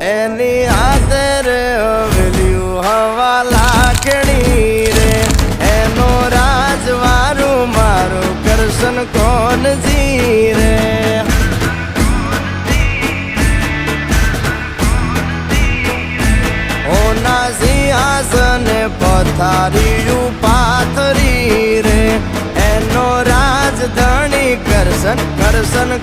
એની હાથે રે હવેલ્યું હવા લાકડી રે એનો રાજવારું મારું કરશન કોણ જી રે ઓના સિંહાસને પથારીયું પાથરી રે એનો રાજધણી કરશન કરશન